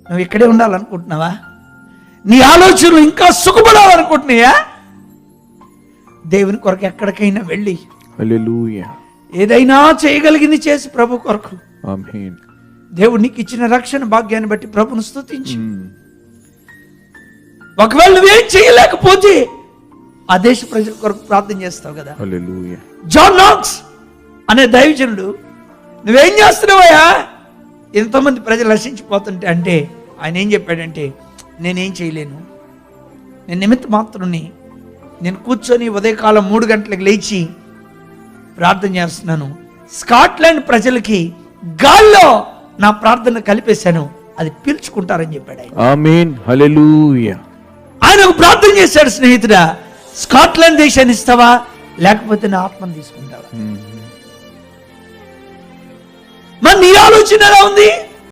నువ్వు ఇక్కడే ఉండాలనుకుంటున్నావా? నీ ఆలోచనలు ఇంకా సుఖపడాలనుకుంటున్నాయా? దేవుని కొరకు ఎక్కడికైనా వెళ్ళి హల్లెలూయా ఏదైనా చేయగలిగింది చేసి ప్రభు కొరకు. ఆమేన్. దేవుడు నీకు ఇచ్చిన రక్షణ భాగ్యాన్ని బట్టి ప్రభును స్తుతించు. ఒకవేళ నువ్వేం చేయలేకపోతే ఆ దేశ ప్రజల కొరకు ప్రార్థన చేస్తావు కదా. హల్లెలూయా. జాన్ నాక్స్ అనే దైవజనుడు, నువ్వేం చేస్తున్నావయ్యా ఎంతోమంది ప్రజలు నశించిపోతుంటే అంటే ఆయన ఏం చెప్పాడంటే, నేనేం చేయలేను, నేను నిమిత్త మాత్రుని, నేను కూర్చొని ఉదయకాలం 3 గంటలకు లేచి ప్రార్థన చేస్తున్నాను, స్కాట్లాండ్ ప్రజలకి గాల్లో నా ప్రార్థన కలిపేశాను, అది పీల్చుకుంటారని చెప్పాడు ఆయన. ఆమేన్. హల్లెలూయా. ఆయన ఒక ప్రార్థన చేశాడు, స్నేహితుడా, స్కాట్లాండ్ దేశాన్ని ఇస్తావా లేకపోతే నా ఆత్మను తీసుకుంటావా? మరి నీ ఆలోచన ఎలా ఉంది?